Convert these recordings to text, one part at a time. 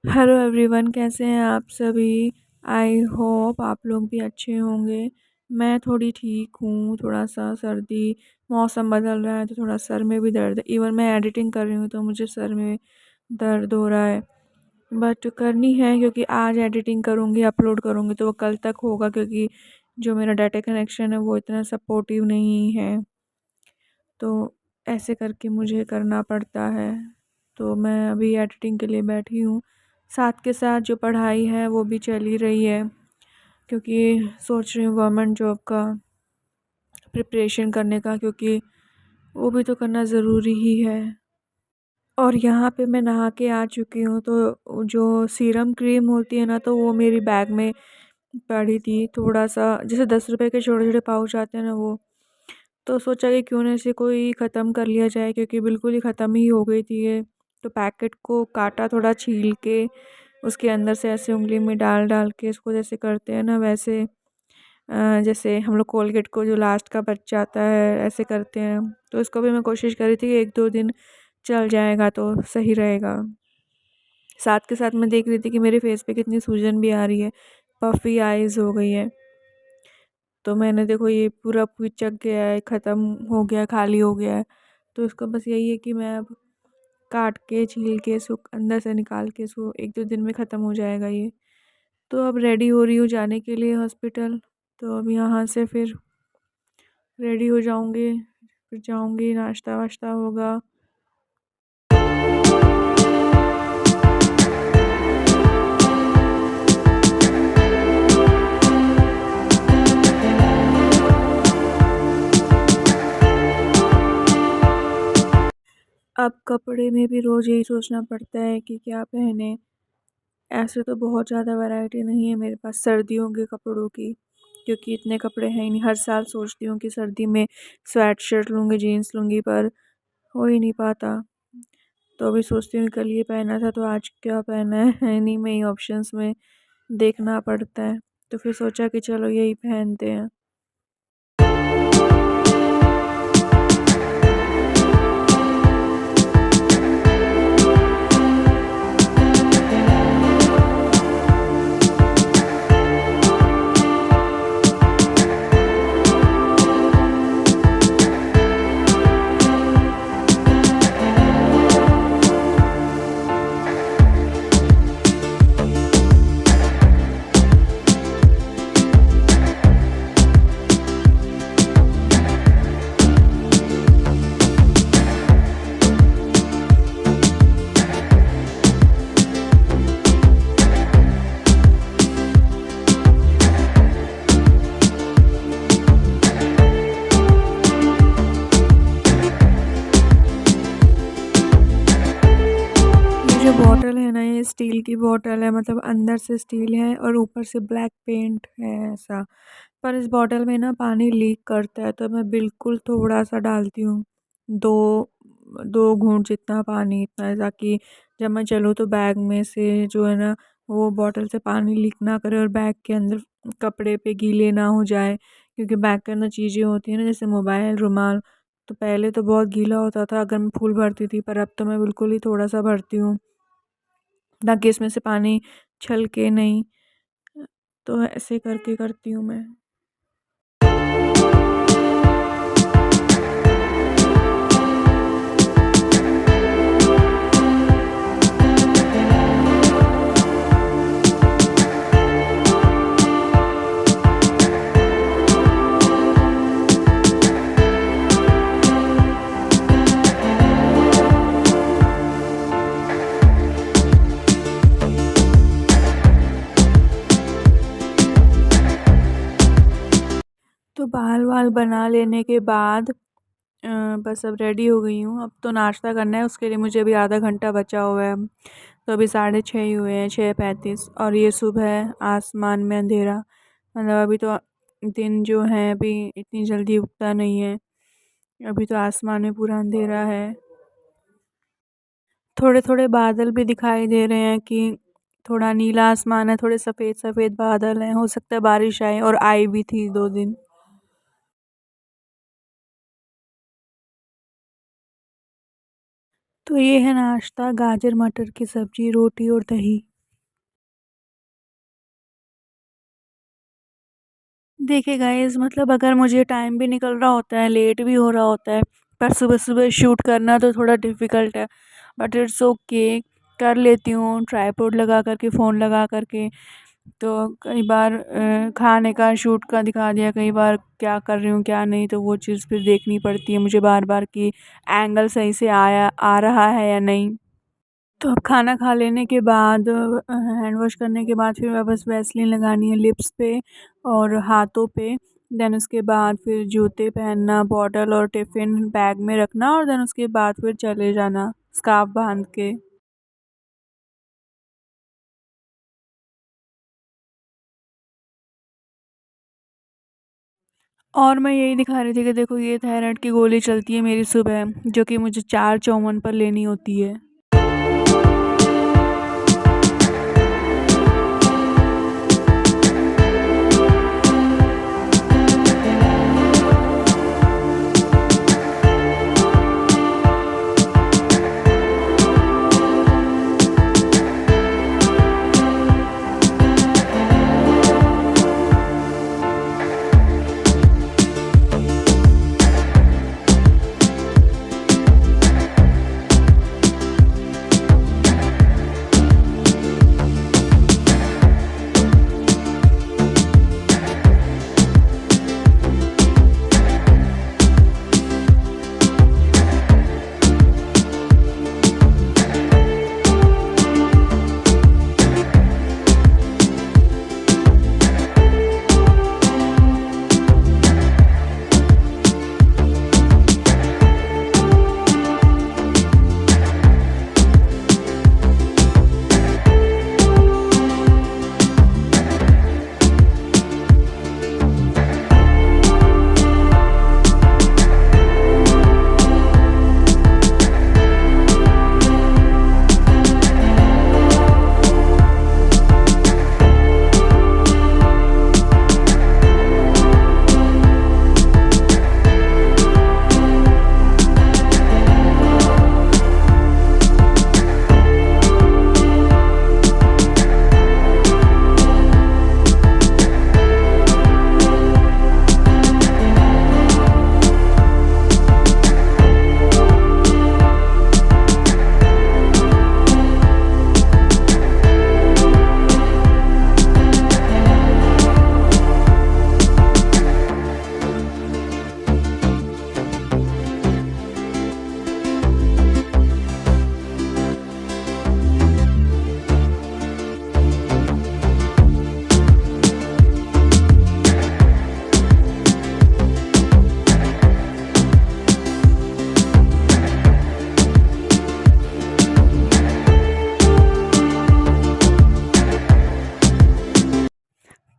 Hello everyone, कैसे हैं आप सभी। आई होप आप लोग भी अच्छे होंगे। मैं थोड़ी ठीक हूँ। थोड़ा सा सर्दी, मौसम बदल रहा है तो थोड़ा सर में भी दर्द है। इवन मैं एडिटिंग कर रही हूँ तो मुझे सर में दर्द हो रहा है। बट करनी है क्योंकि आज एडिटिंग करूँगी, अपलोड करूँगी तो वो कल तक होगा, क्योंकि जो मेरा डाटा कनेक्शन है वो इतना सपोर्टिव नहीं है। तो ऐसे करके मुझे करना पड़ता है। तो मैं अभी एडिटिंग के लिए बैठी हूँ। साथ के साथ जो पढ़ाई है वो भी चल ही रही है, क्योंकि सोच रही हूँ गवर्नमेंट जॉब का प्रिपरेशन करने का, क्योंकि वो भी तो करना ज़रूरी ही है। और यहाँ पे मैं नहा के आ चुकी हूँ, तो जो सीरम क्रीम होती है ना, तो वो मेरी बैग में पड़ी थी। थोड़ा सा जैसे 10 रुपए के छोटे छोटे पाउच आते हैं ना, वो तो सोचा कि क्यों ना इसे कोई ख़त्म कर लिया जाए, क्योंकि बिल्कुल ही ख़त्म ही हो गई थी ये। तो पैकेट को काटा, थोड़ा छील के उसके अंदर से ऐसे उंगली में डाल डाल के इसको जैसे करते हैं ना, वैसे जैसे हम लोग कोलगेट को जो लास्ट का बच जाता है ऐसे करते हैं। तो इसको भी मैं कोशिश करी थी कि 1-2 दिन चल जाएगा तो सही रहेगा। साथ के साथ मैं देख रही थी कि मेरे फेस पे कितनी सूजन भी आ रही है, पफ़ी आइज़ हो गई है। तो मैंने देखो ये पूरा पिचक गया है, ख़त्म हो गया, खाली हो गया है। तो इसको बस यही है कि मैं अब काट के, छील के इसको अंदर से निकाल के इसको 1-2 दिन में ख़त्म हो जाएगा ये। तो अब रेडी हो रही हूँ जाने के लिए हॉस्पिटल। तो अब यहाँ से फिर रेडी हो जाऊँगी, फिर जाऊँगी, नाश्ता वाश्ता होगा। अब कपड़े में भी रोज़ यही सोचना पड़ता है कि क्या पहने। ऐसे तो बहुत ज़्यादा वैरायटी नहीं है मेरे पास सर्दियों के कपड़ों की, क्योंकि इतने कपड़े हैं ही नहीं। हर साल सोचती हूँ कि सर्दी में स्वेट शर्ट लूँगी, जीन्स लूँगी, पर हो ही नहीं पाता। तो अभी सोचती हूँ कल ये पहना था तो आज क्या पहना है नहीं, में ही ऑप्शंस में देखना पड़ता है। तो फिर सोचा कि चलो यही पहनते हैं। ये जो बॉटल है ना, ये स्टील की बॉटल है, मतलब अंदर से स्टील है और ऊपर से ब्लैक पेंट है ऐसा। पर इस बॉटल में ना पानी लीक करता है, तो मैं बिल्कुल थोड़ा सा डालती हूँ। दो 2 घूंट जितना पानी, इतना है ताकि जब मैं चलूँ तो बैग में से जो है ना, वो बॉटल से पानी लीक ना करे और बैग के अंदर कपड़े पे गीले ना हो जाए। क्योंकि बैग के अंदर चीज़ें होती हैं ना, जैसे मोबाइल, रुमाल। तो पहले तो बहुत गीला होता था अगर मैं फुल भरती थी, पर अब तो मैं बिल्कुल ही थोड़ा सा भरती हूँ, ताकि इसमें से पानी छलके नहीं। तो ऐसे करके करती हूँ मैं। तो बाल-वाल बना लेने के बाद बस अब रेडी हो गई हूँ। अब तो नाश्ता करना है, उसके लिए मुझे अभी आधा घंटा बचा हुआ है। तो अभी 6:30 ही हुए हैं, 6:35, और ये सुबह है, आसमान में अंधेरा। मतलब अभी तो दिन जो है अभी इतनी जल्दी उगता नहीं है। अभी तो आसमान में पूरा अंधेरा है। थोड़े-थोड़े बादल भी दिखाई दे रहे हैं कि थोड़ा नीला आसमान है, थोड़े सफ़ेद-सफ़ेद बादल हैं। हो सकता है बारिश आए, और आई भी थी 2 दिन। तो ये है नाश्ता, गाजर मटर की सब्ज़ी, रोटी और दही। देखिए गाइस, मतलब अगर मुझे टाइम भी निकल रहा होता है, लेट भी हो रहा होता है, पर सुबह-सुबह शूट करना तो थोड़ा डिफ़िकल्ट है। बट इट्स ओके, कर लेती हूँ ट्राइपॉड लगा कर के, फ़ोन लगा कर के। तो कई बार खाने का शूट का दिखा दिया, कई बार क्या कर रही हूँ क्या नहीं, तो वो चीज़ फिर देखनी पड़ती है मुझे बार-बार कि एंगल सही से आ रहा है या नहीं। तो अब खाना खा लेने के बाद हैंड वॉश करने के बाद फिर मैं बस वैसलीन लगानी है लिप्स पे और हाथों पे। देन उसके बाद फिर जूते पहनना, बॉटल और टिफ़िन बैग में रखना और देन उसके बाद फिर चले जाना स्कार्फ़ बाँध के। और मैं यही दिखा रही थी कि देखो ये थायराइड की गोली चलती है मेरी सुबह, जो कि मुझे 4:54 पर लेनी होती है।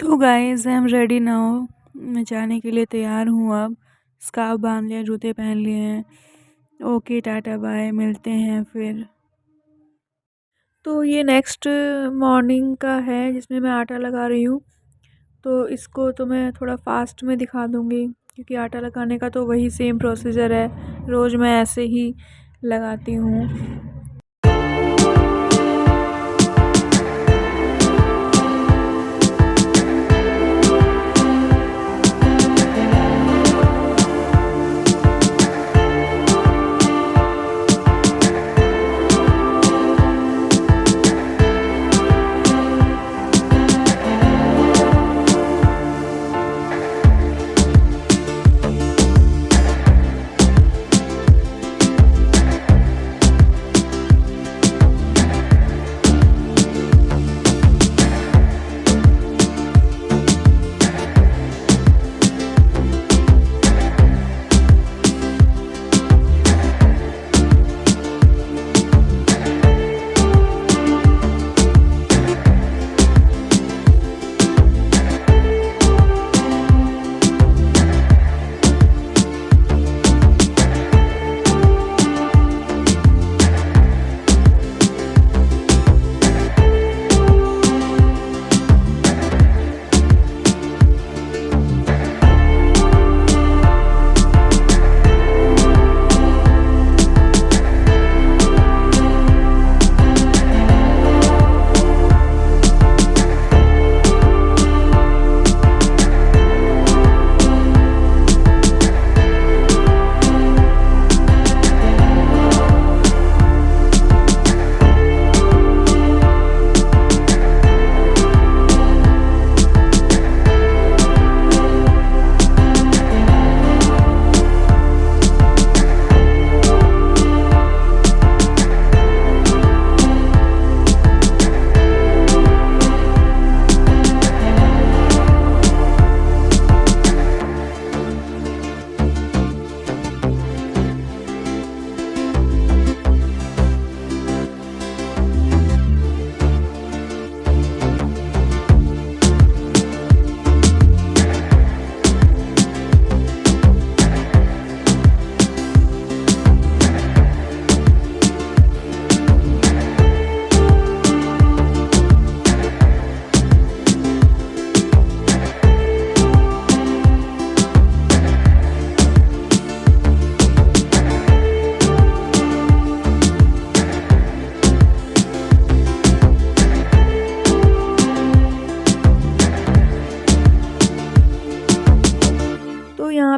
तो guys I am ready now. मैं जाने के लिए तैयार हूँ अब। स्कार्फ़ बाँध लिया, जूते पहन लिए हैं। ओके, टाटा बाय, मिलते हैं फिर। तो ये नेक्स्ट मॉर्निंग का है जिसमें मैं आटा लगा रही हूँ। तो इसको तो मैं थोड़ा फ़ास्ट में दिखा दूँगी क्योंकि आटा लगाने का तो वही सेम प्रोसीजर है। रोज़ मैं ऐसे ही लगाती हूँ।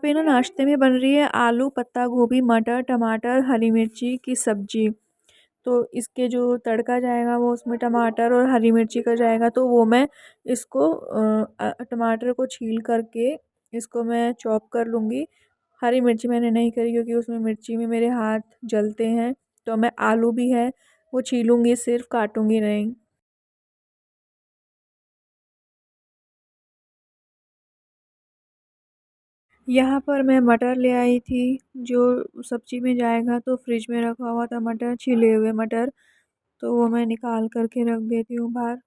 पे ना नाश्ते में बन रही है आलू पत्ता गोभी मटर टमाटर हरी मिर्ची की सब्जी। तो इसके जो तड़का जाएगा वो उसमें टमाटर और हरी मिर्ची का जाएगा, तो वो मैं इसको टमाटर को छील करके इसको मैं चॉप कर लूँगी। हरी मिर्ची मैंने नहीं करी क्योंकि उसमें मिर्ची में मेरे हाथ जलते हैं। तो मैं आलू भी है वो छीलूँगी, सिर्फ काटूँगी नहीं। यहाँ पर मैं मटर ले आई थी, जो सब्जी में जाएगा, तो फ्रिज में रखा हुआ था मटर, छिले हुए मटर, तो वो मैं निकाल कर के रख देती हूँ बाहर।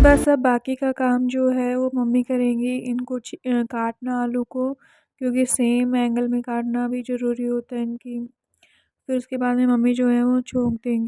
बस अब बाकी का काम जो है वो मम्मी करेंगी। इनको काटना आलू को, क्योंकि सेम एंगल में काटना भी ज़रूरी होता है इनकी। फिर उसके बाद में मम्मी जो है वो छोंक देंगी।